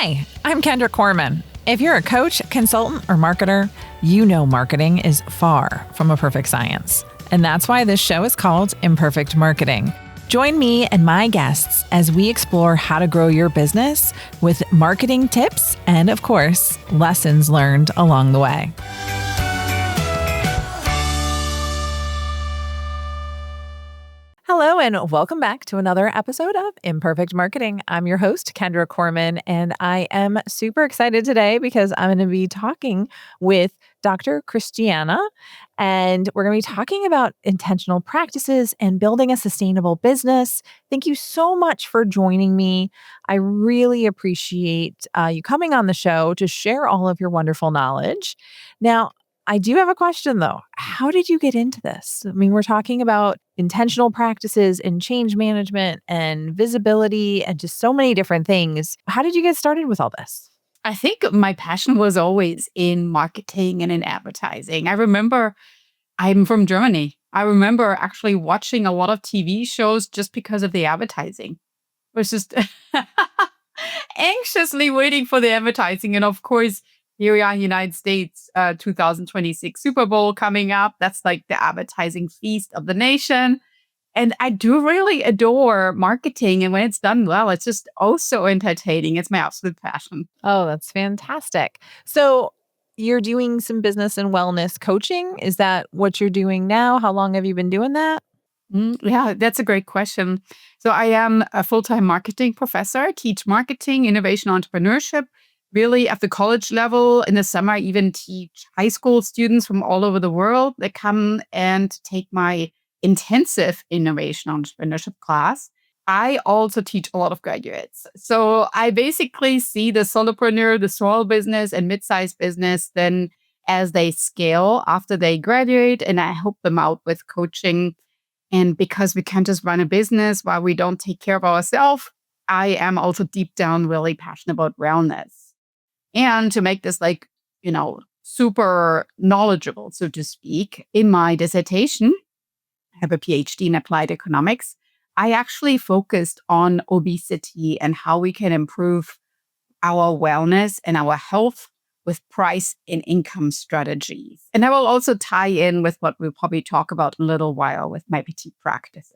Hi, I'm Kendra Corman. If you're a coach, consultant, or marketer, you know marketing is far from a perfect science. And that's why this show is called Imperfect Marketing. Join me and my guests as we explore how to grow your business with marketing tips and, of course, lessons learned along the way. Hello, and welcome back to another episode of Imperfect Marketing. I'm your host, Kendra Corman, and I am super excited today because I'm going to be talking with Dr. Christiane, and we're going to be talking about intentional practices and building a sustainable business. Thank you so much for joining me. I really appreciate you coming on the show to share all of your wonderful knowledge. Now, I do have a question though. How did you get into this? I mean, we're talking about intentional practices and change management and visibility and just so many different things. How did you get started with all this? I think my passion was always in marketing and in advertising. I remember I'm from Germany. I remember actually watching a lot of TV shows just because of the advertising. It was just anxiously waiting for the advertising. And of course, here we are in the United States, 2026 Super Bowl coming up. That's like the advertising feast of the nation. And I do really adore marketing. And when it's done well, it's just also entertaining. It's my absolute passion. Oh, that's fantastic. So you're doing some business and wellness coaching. Is that what you're doing now? How long have you been doing that? Yeah, that's a great question. So I am a full-time marketing professor. I teach marketing, innovation, entrepreneurship, really at the college level. In the summer, I even teach high school students from all over the world that come and take my intensive innovation entrepreneurship class. I also teach a lot of graduates. So I basically see the solopreneur, the small business and mid-sized business then as they scale after they graduate, and I help them out with coaching. And because we can't just run a business while we don't take care of ourselves, I am also deep down really passionate about wellness. And to make this super knowledgeable, so to speak, in my dissertation, I have a PhD in applied economics. I actually focused on obesity and how we can improve our wellness and our health with price and income strategies. And I will also tie in with what we'll probably talk about in a little while with my Petite practices.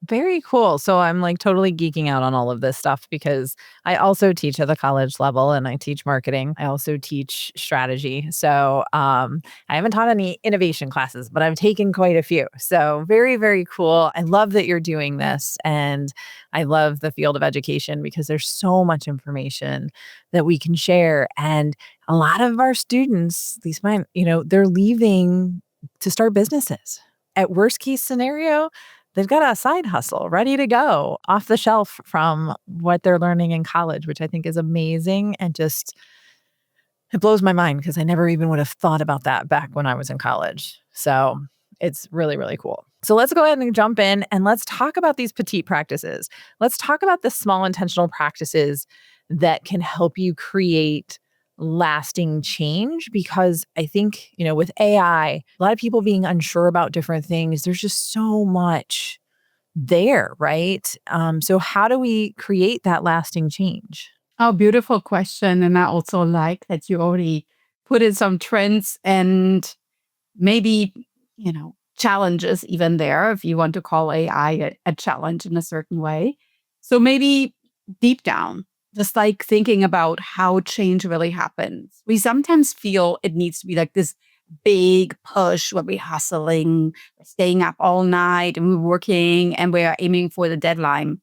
Very cool. So I'm like totally geeking out on all of this stuff because I also teach at the college level and I teach marketing. I also teach strategy. So I haven't taught any innovation classes, but I've taken quite a few. So very, very cool. I love that you're doing this. And I love the field of education because there's so much information that we can share. And a lot of our students, these mine, they're leaving to start businesses. At worst case scenario, they've got a side hustle ready to go off the shelf from what they're learning in college, which I think is amazing. And just, it blows my mind because I never even would have thought about that back when I was in college. So it's really, really cool. So let's go ahead and jump in and let's talk about these Petite practices. Let's talk about the small intentional practices that can help you create lasting change, because I think, with AI, a lot of people being unsure about different things, there's just so much there, right? So how do we create that lasting change? Oh, beautiful question. And I also like that you already put in some trends and maybe, challenges even there, if you want to call AI a challenge in a certain way. So maybe deep down, just like thinking about how change really happens. We sometimes feel it needs to be like this big push where we're hustling, we're staying up all night and we're working and we're aiming for the deadline.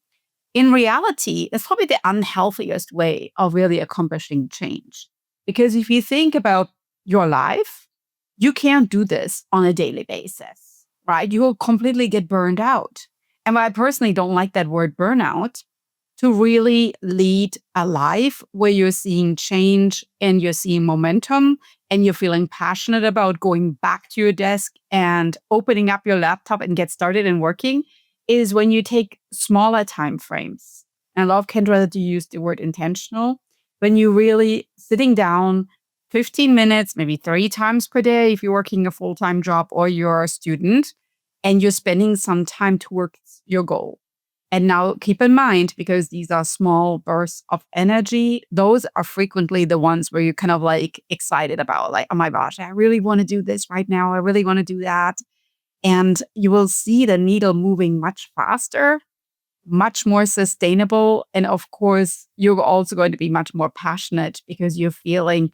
In reality, it's probably the unhealthiest way of really accomplishing change. Because if you think about your life, you can't do this on a daily basis, right? You will completely get burned out. And I personally don't like that word burnout. To really lead a life where you're seeing change and you're seeing momentum and you're feeling passionate about going back to your desk and opening up your laptop and get started and working is when you take smaller time frames. And I love, Kendra, that you used the word intentional. When you really sitting down 15 minutes, maybe 3 times per day, if you're working a full-time job or you're a student, and you're spending some time towards your goal. And now keep in mind, because these are small bursts of energy, those are frequently the ones where you're kind of like excited about, like, oh my gosh, I really want to do this right now. I really want to do that. And you will see the needle moving much faster, much more sustainable. And of course, you're also going to be much more passionate because you're feeling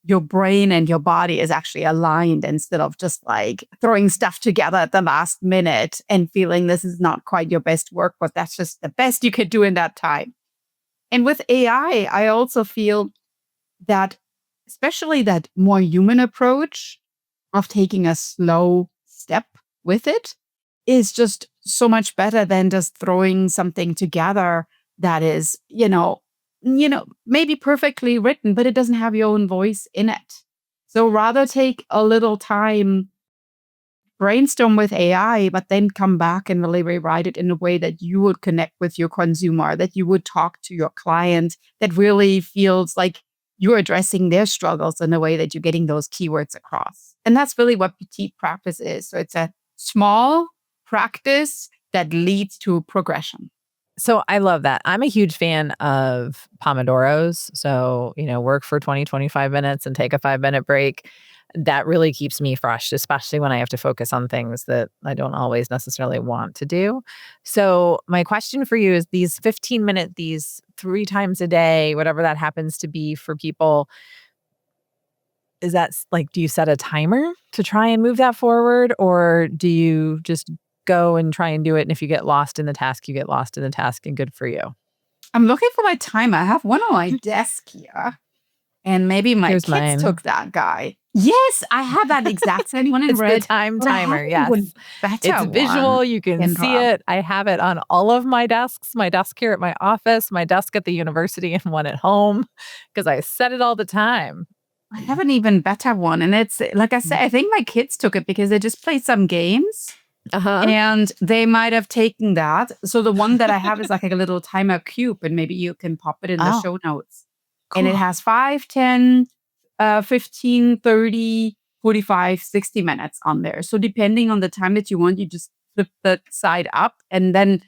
your brain and your body is actually aligned instead of just like throwing stuff together at the last minute and feeling this is not quite your best work, but that's just the best you could do in that time. And with AI, I also feel that, especially that more human approach of taking a slow step with it is just so much better than just throwing something together that is, maybe perfectly written, but it doesn't have your own voice in it. So rather take a little time, brainstorm with AI, but then come back and really rewrite it in a way that you would connect with your consumer, that you would talk to your client, that really feels like you're addressing their struggles in a way that you're getting those keywords across. And that's really what Petite practice is. So it's a small practice that leads to progression. So I love that. I'm a huge fan of Pomodoros. So, work for 20, 25 minutes and take a 5-minute break. That really keeps me fresh, especially when I have to focus on things that I don't always necessarily want to do. So my question for you is these 15-minute, these 3 times a day, whatever that happens to be for people, is that like, do you set a timer to try and move that forward? Or do you just go and try and do it? And if you get lost in the task, you get lost in the task, and good for you. I'm looking for my timer. I have one on my desk here. And maybe my Here's kids mine. took that guy. Yes, I have that exact same one in It's red. the time timer, yes. Better It's visual, one, you can see Kendra. it. I have it on all of my desks, my desk here at my office, my desk at the university, and one at home, because I set it all the time. I have an even better one. And it's, like I said, I think my kids took it because they just played some games. Uh-huh. And they might have taken that. So the one that I have is like a little timer cube, and maybe you can pop it in the Oh, show notes. cool. And it has 5, 10, 15, 30, 45, 60 minutes on there. So depending on the time that you want, you just flip the side up, and then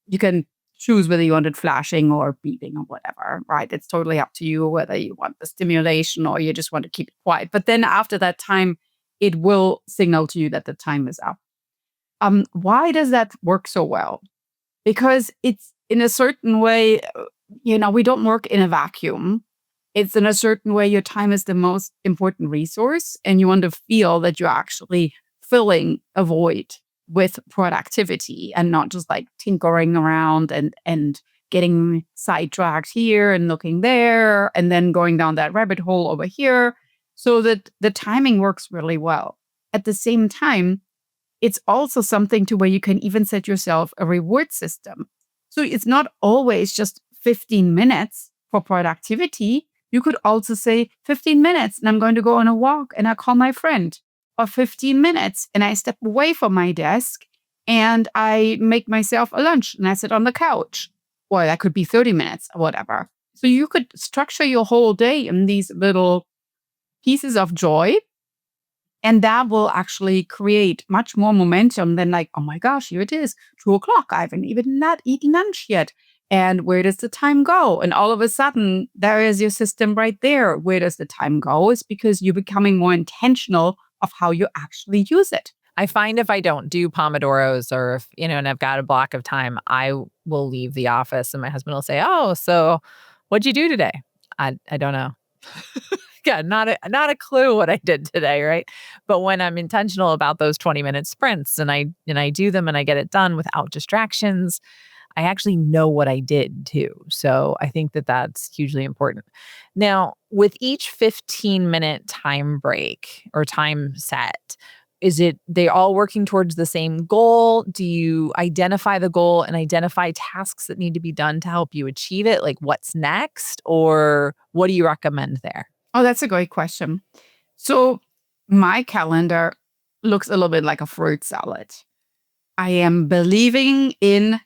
you can choose whether you want it flashing or beeping or whatever, right? It's totally up to you whether you want the stimulation or you just want to keep it quiet. But then after that time, it will signal to you that the time is up. Why does that work so well? Because it's in a certain way, we don't work in a vacuum. It's in a certain way, your time is the most important resource, and you want to feel that you're actually filling a void with productivity and not just like tinkering around and getting sidetracked here and looking there and then going down that rabbit hole over here, so that the timing works really well. At the same time, it's also something to where you can even set yourself a reward system. So it's not always just 15 minutes for productivity. You could also say 15 minutes and I'm going to go on a walk and I call my friend, or 15 minutes and I step away from my desk and I make myself a lunch and I sit on the couch. Or that could be 30 minutes or whatever. So you could structure your whole day in these little pieces of joy. And that will actually create much more momentum than like, oh my gosh, here it is, 2 o'clock. I haven't even not eaten lunch yet. And where does the time go? And all of a sudden, there is your system right there. Where does the time go? It's because you're becoming more intentional of how you actually use it. I find if I don't do Pomodoros, or if, and I've got a block of time, I will leave the office and my husband will say, oh, so what'd you do today? I don't know. Yeah, not a clue what I did today, right? But when I'm intentional about those 20-minute sprints and I do them and I get it done without distractions, I actually know what I did too. So I think that that's hugely important. Now, with each 15-minute time break or time set, is it they all working towards the same goal? Do you identify the goal and identify tasks that need to be done to help you achieve it? Like what's next? Or what do you recommend there? Oh, that's a great question. So my calendar looks a little bit like a fruit salad. I am believing in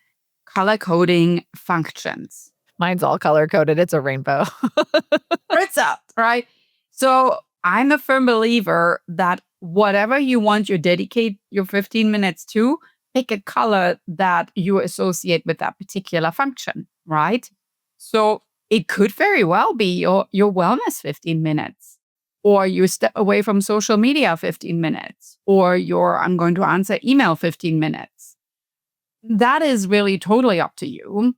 color coding functions. Mine's all color coded. It's a rainbow. Fruits up, right? So I'm a firm believer that whatever you want to dedicate your 15 minutes to, pick a color that you associate with that particular function, right? So it could very well be your wellness 15 minutes, or you step away from social media 15 minutes, or your I'm going to answer email 15 minutes. That is really totally up to you.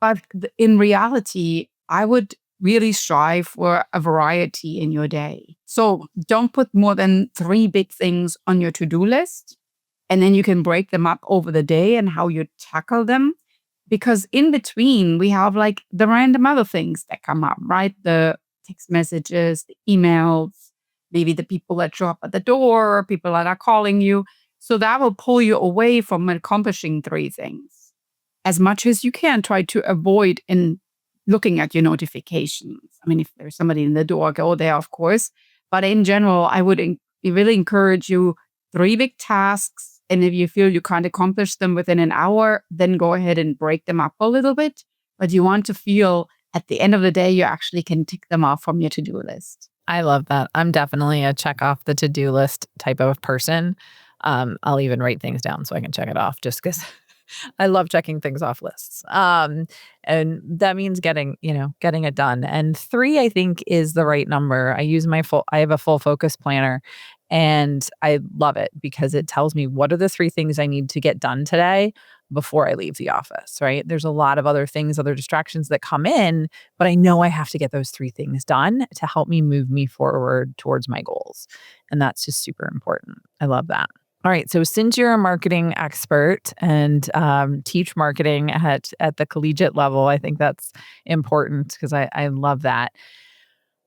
But in reality, I would really strive for a variety in your day. So don't put more than 3 big things on your to-do list. And then you can break them up over the day and how you tackle them. Because in between, we have like the random other things that come up, right? The text messages, the emails, maybe the people that show up at the door, people that are calling you. So that will pull you away from accomplishing 3 things. As much as you can, try to avoid in looking at your notifications. I mean, if there's somebody in the door, go there, of course. But in general, I would really encourage you 3 big tasks. And if you feel you can't accomplish them within an hour, then go ahead and break them up a little bit. But you want to feel at the end of the day, you actually can tick them off from your to-do list. I love that. I'm definitely a check off the to-do list type of person. I'll even write things down so I can check it off just because I love checking things off lists. And that means getting it done. And 3, I think, is the right number. I have a full focus planner, and I love it because it tells me what are the 3 things I need to get done today before I leave the office, right? There's a lot of other things, other distractions that come in, but I know I have to get those 3 things done to help me move forward towards my goals. And that's just super important. I love that. All right. So since you're a marketing expert and teach marketing at the collegiate level, I think that's important because I love that.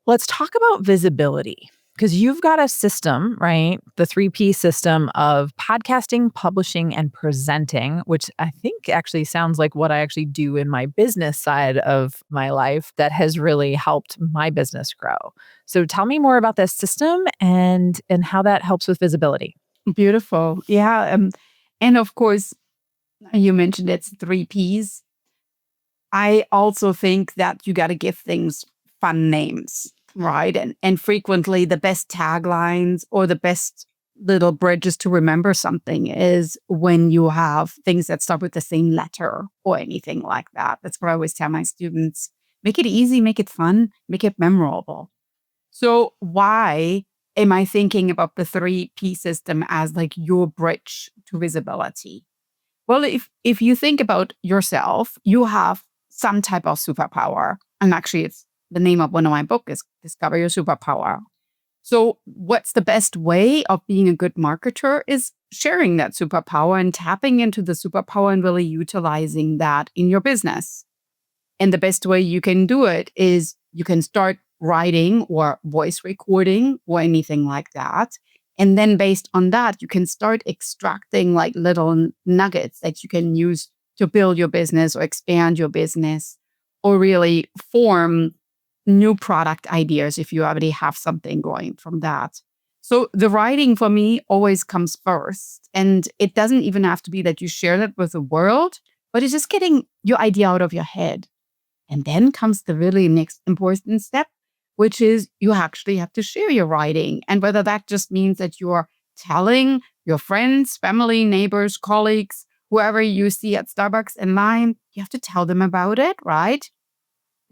Let's talk about visibility because you've got a system, right? The 3P system of podcasting, publishing, and presenting, which I think actually sounds like what I actually do in my business side of my life that has really helped my business grow. So tell me more about this system and how that helps with visibility. Beautiful. Yeah. And of course, you mentioned it's 3 Ps. I also think that you got to give things fun names, right? And frequently the best taglines or the best little bridges to remember something is when you have things that start with the same letter or anything like that. That's what I always tell my students. Make it easy, make it fun, make it memorable. So why am I thinking about the 3P system as like your bridge to visibility? Well, if you think about yourself, you have some type of superpower. And actually, it's the name of one of my books is Discover Your Superpower. So what's the best way of being a good marketer is sharing that superpower and tapping into the superpower and really utilizing that in your business. And the best way you can do it is you can start writing or voice recording or anything like that. And then based on that, you can start extracting like little nuggets that you can use to build your business or expand your business or really form new product ideas if you already have something going from that. So the writing for me always comes first. And it doesn't even have to be that you share that with the world, but it's just getting your idea out of your head. And then comes the really next important step, which is you actually have to share your writing. And whether that just means that you're telling your friends, family, neighbors, colleagues, whoever you see at Starbucks in line, you have to tell them about it, right?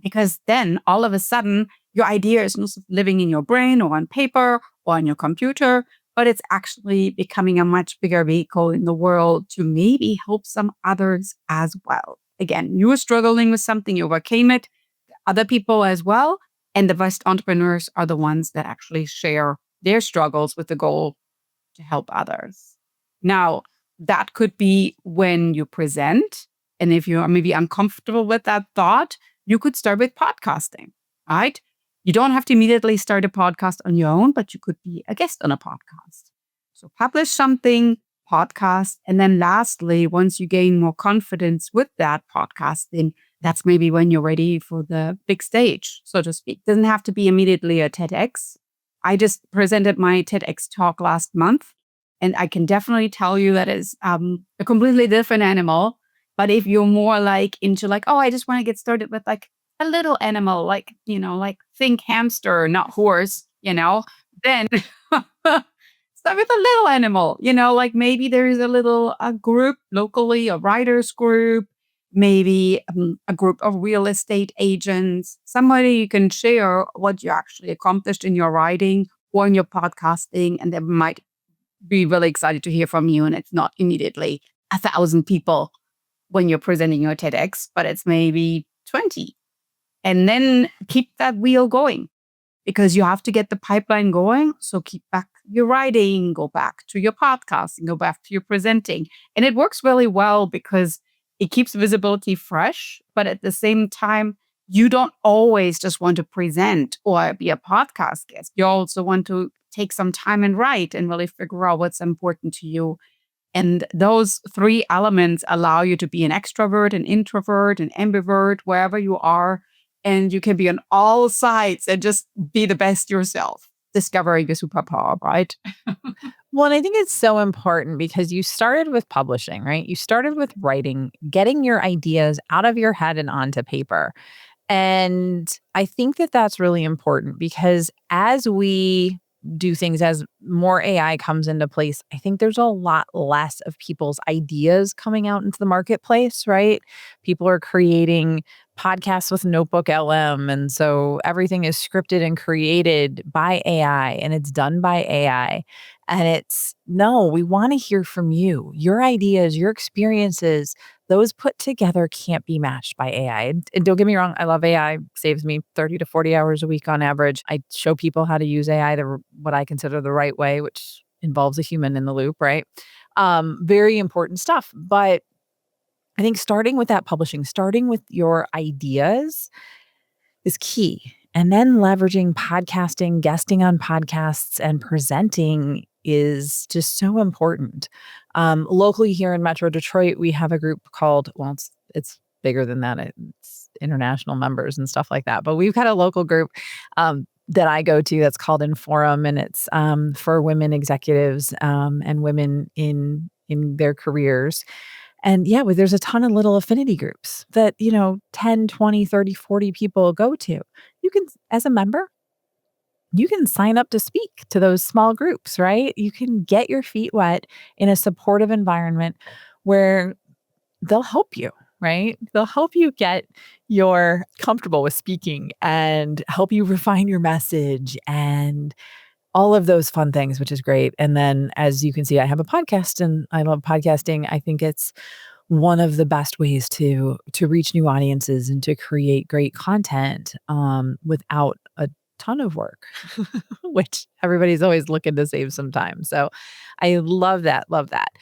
Because then all of a sudden, your idea is not living in your brain or on paper or on your computer, but it's actually becoming a much bigger vehicle in the world to maybe help some others as well. Again, you were struggling with something, you overcame it, other people as well. And the best entrepreneurs are the ones that actually share their struggles with the goal to help others. Now, that could be when you present. And if you are maybe uncomfortable with that thought, you could start with podcasting, right? You don't have to immediately start a podcast on your own, but you could be a guest on a podcast. So publish something, podcast. And then lastly, once you gain more confidence with that podcasting, that's maybe when you're ready for the big stage, so to speak. Doesn't have to be immediately a TEDx. I just presented my TEDx talk last month, and I can definitely tell you that is a completely different animal. But if you're more like into like, oh, I just want to get started with like a little animal, like, like think hamster, not horse, then start with a little animal, like maybe there is a group locally, a writers group, maybe a group of real estate agents, somebody you can share what you actually accomplished in your writing or in your podcasting, and they might be really excited to hear from you. And it's not immediately 1,000 people when you're presenting your TEDx, but it's maybe 20. And then keep that wheel going, because you have to get the pipeline going. So keep back your writing, go back to your podcasting, go back to your presenting. And it works really well because it keeps visibility fresh. But at the same time, you don't always just want to present or be a podcast guest. You also want to take some time and write and really figure out what's important to you. And those three elements allow you to be an extrovert, an introvert, an ambivert, wherever you are. And you can be on all sides and just be the best yourself, discovering your superpower, right? Well, and I think it's so important because you started with publishing, right? You started with writing, getting your ideas out of your head and onto paper. And I think that that's really important because as we do things, as more AI comes into place, I think there's a lot less of people's ideas coming out into the marketplace, right? People are creating podcasts with Notebook LM. And so everything is scripted and created by AI and it's done by AI. And no, we want to hear from you, your ideas, your experiences. Those put together can't be matched by AI. And don't get me wrong, I love AI. Saves me 30 to 40 hours a week on average. I show people how to use AI what I consider the right way, which involves a human in the loop, right? Very important stuff. But I think starting with that publishing, starting with your ideas is key. And then leveraging podcasting, guesting on podcasts, and presenting is just so important. Locally here in Metro Detroit, we have a group called, well, it's bigger than that. It's international members and stuff like that. But we've got a local group that I go to that's called Inforum, and it's for women executives and women in their careers. And yeah, there's a ton of little affinity groups that, 10, 20, 30, 40 people go to. You can, as a member, you can sign up to speak to those small groups, right? You can get your feet wet in a supportive environment where they'll help you, right? They'll help you get your comfortable with speaking and help you refine your message and all of those fun things, which is great. And then, as you can see, I have a podcast and I love podcasting. I think it's one of the best ways to reach new audiences and to create great content without a ton of work, which everybody's always looking to save some time. So I love that. Love that.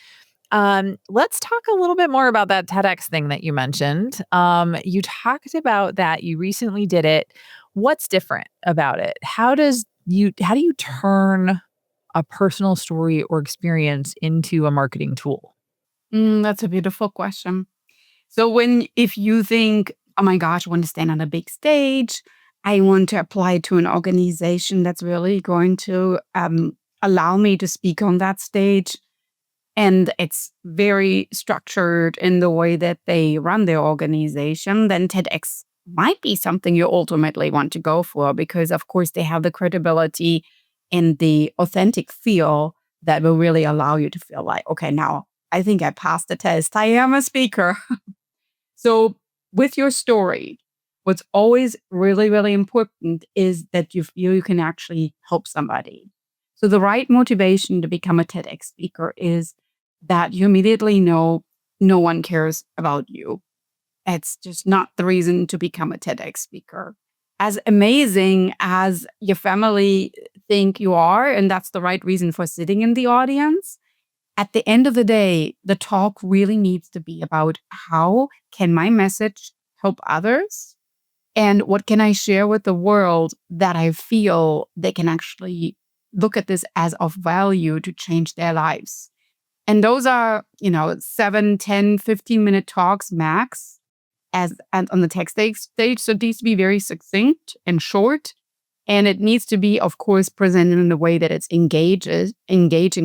Let's talk a little bit more about that TEDx thing that you mentioned. You talked about that you recently did it. What's different about it? How do you turn a personal story or experience into a marketing tool? That's a beautiful question. So if you think, oh my gosh, I want to stand on a big stage, I want to apply to an organization that's really going to allow me to speak on that stage, and it's very structured in the way that they run their organization, then TEDx might be something you ultimately want to go for because, of course, they have the credibility and the authentic feel that will really allow you to feel like, okay, now I think I passed the test. I am a speaker. So with your story, what's always really, really important is that you feel you can actually help somebody. So the right motivation to become a TEDx speaker is that you immediately know no one cares about you. It's just not the reason to become a TEDx speaker. As amazing as your family think you are, and that's the right reason for sitting in the audience, at the end of the day, the talk really needs to be about how can my message help others? And what can I share with the world that I feel they can actually look at this as of value to change their lives? And those are, 7, 10, 15-minute talks max and on the tech stage. So it needs to be very succinct and short. And it needs to be, of course, presented in a way that it's engaging,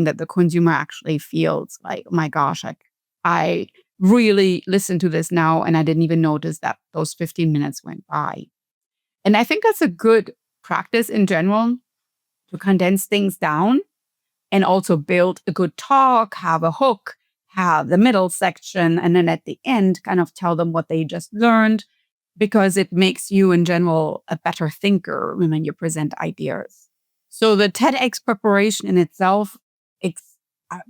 that the consumer actually feels like, oh my gosh, I really listened to this now and I didn't even notice that those 15 minutes went by. And I think that's a good practice in general to condense things down and also build a good talk, have a hook, have the middle section, and then at the end, kind of tell them what they just learned, because it makes you in general a better thinker when you present ideas. So the TEDx preparation in itself,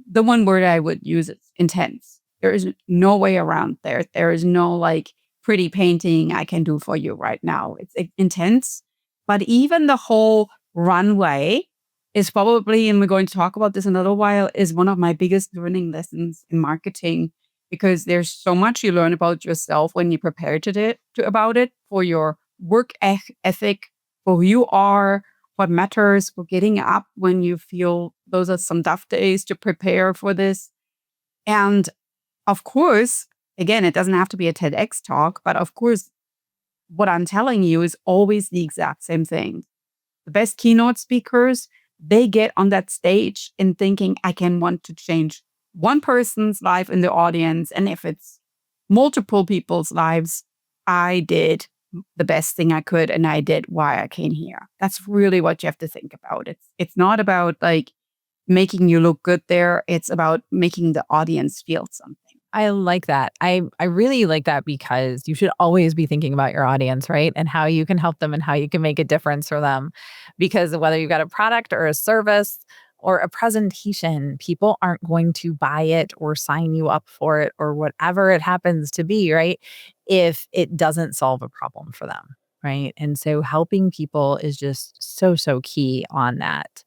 the one word I would use is intense. There is no way around there. There is no like pretty painting I can do for you right now. It's intense. But even the whole runway is probably, and we're going to talk about this in a little while, is one of my biggest learning lessons in marketing, because there's so much you learn about yourself when you prepare about it, for your work ethic, for who you are, what matters, for getting up when you feel those are some tough days to prepare for this. And of course, again, it doesn't have to be a TEDx talk, but of course, what I'm telling you is always the exact same thing. The best keynote speakers, they get on that stage in thinking, I can want to change one person's life in the audience. And if it's multiple people's lives, I did the best thing I could, and I did why I came here. That's really what you have to think about. It's not about like making you look good there. It's about making the audience feel something. I like that. I really like that, because you should always be thinking about your audience, right? And how you can help them and how you can make a difference for them. Because whether you've got a product or a service or a presentation, people aren't going to buy it or sign you up for it or whatever it happens to be, right? If it doesn't solve a problem for them, right? And so helping people is just so, so key on that.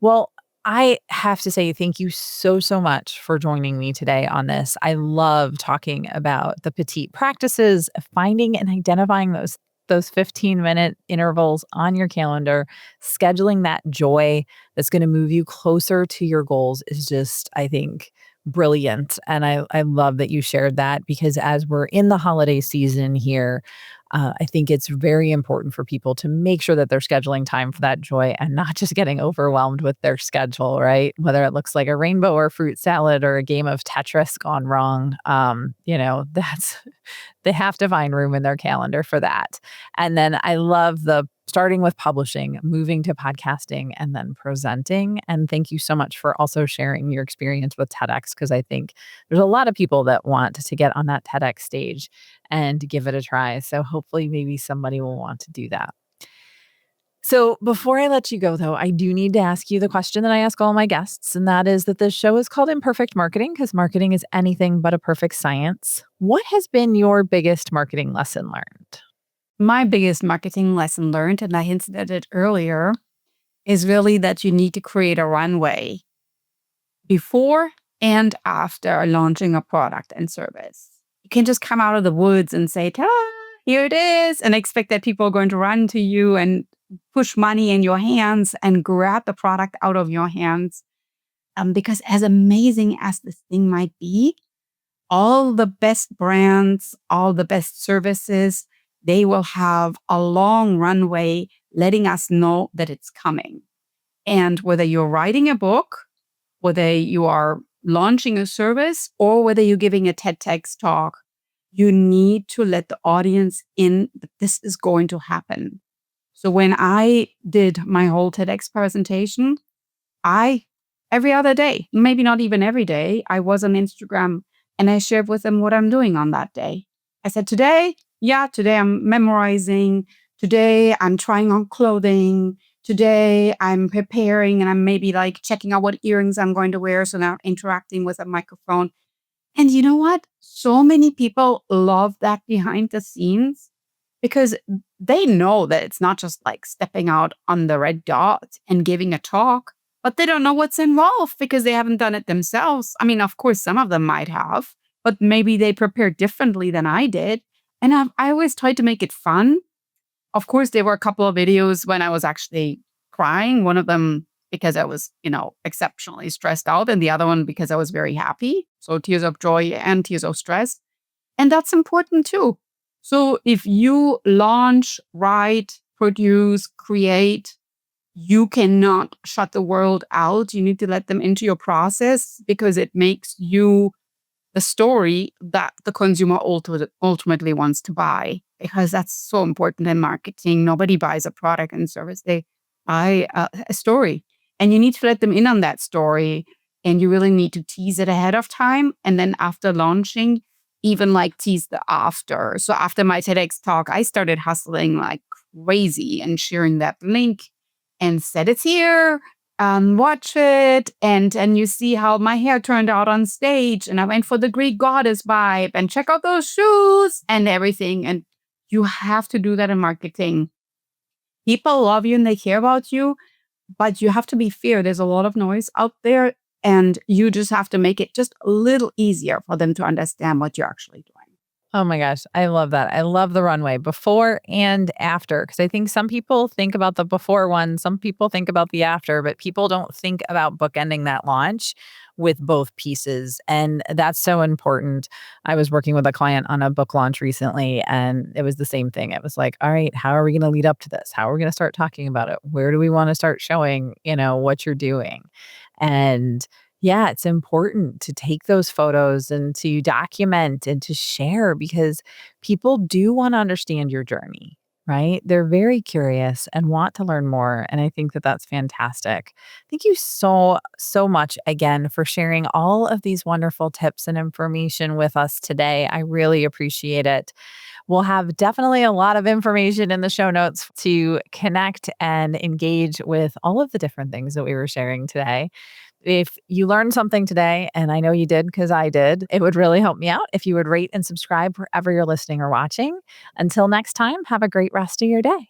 Well, I have to say thank you so, so much for joining me today on this. I love talking about the Petite practices, finding and identifying those 15-minute intervals on your calendar, scheduling that joy that's going to move you closer to your goals is just, I think, brilliant. And I love that you shared that, because as we're in the holiday season here, I think it's very important for people to make sure that they're scheduling time for that joy and not just getting overwhelmed with their schedule, right? Whether it looks like a rainbow or fruit salad or a game of Tetris gone wrong, that's they have to find room in their calendar for that. And then I love the starting with publishing, moving to podcasting, and then presenting. And thank you so much for also sharing your experience with TEDx, because I think there's a lot of people that want to get on that TEDx stage and give it a try. So hopefully maybe somebody will want to do that. So before I let you go, though, I do need to ask you the question that I ask all my guests, and that is that this show is called Imperfect Marketing, because marketing is anything but a perfect science. What has been your biggest marketing lesson learned? My biggest marketing lesson learned, and I hinted at it earlier, is really that you need to create a runway before and after launching a product and service. You can just come out of the woods and say, ta-da, here it is, and expect that people are going to run to you and push money in your hands and grab the product out of your hands. Because as amazing as this thing might be, all the best brands, all the best services, they will have a long runway letting us know that it's coming. And whether you're writing a book, whether you are launching a service, or whether you're giving a TEDx talk, you need to let the audience in that this is going to happen. So when I did my whole TEDx presentation, every other day, maybe not even every day, I was on Instagram and I shared with them what I'm doing on that day. I said, today I'm memorizing. Today I'm trying on clothing. Today I'm preparing and I'm maybe like checking out what earrings I'm going to wear. So now interacting with a microphone. And you know what? So many people love that behind the scenes, because they know that it's not just like stepping out on the red dot and giving a talk, but they don't know what's involved because they haven't done it themselves. I mean, of course, some of them might have, but maybe they prepared differently than I did. And I always tried to make it fun. Of course, there were a couple of videos when I was actually crying. One of them because I was, exceptionally stressed out, and the other one because I was very happy. So tears of joy and tears of stress. And that's important too. So if you launch, write, produce, create, you cannot shut the world out. You need to let them into your process, because it makes you the story that the consumer ultimately wants to buy, because that's so important in marketing. Nobody buys a product and service. They buy a story. And you need to let them in on that story. And you really need to tease it ahead of time. And then after launching, even like tease the after. So after my TEDx talk, I started hustling like crazy and sharing that link and said it's here. Watch it. And you see how my hair turned out on stage. And I went for the Greek goddess vibe and check out those shoes and everything. And you have to do that in marketing. People love you and they care about you, but you have to be fair. There's a lot of noise out there, and you just have to make it just a little easier for them to understand what you're actually doing. Oh my gosh, I love that. I love the runway before and after because I think some people think about the before one, some people think about the after, but people don't think about bookending that launch with both pieces. And that's so important. I was working with a client on a book launch recently, and it was the same thing. It was like, all right, how are we going to lead up to this? How are we going to start talking about it? Where do we want to start showing, what you're doing? And yeah, it's important to take those photos and to document and to share because people do want to understand your journey, right? They're very curious and want to learn more. And I think that that's fantastic. Thank you so, so much again for sharing all of these wonderful tips and information with us today. I really appreciate it. We'll have definitely a lot of information in the show notes to connect and engage with all of the different things that we were sharing today. If you learned something today, and I know you did because I did, it would really help me out if you would rate and subscribe wherever you're listening or watching. Until next time, have a great rest of your day.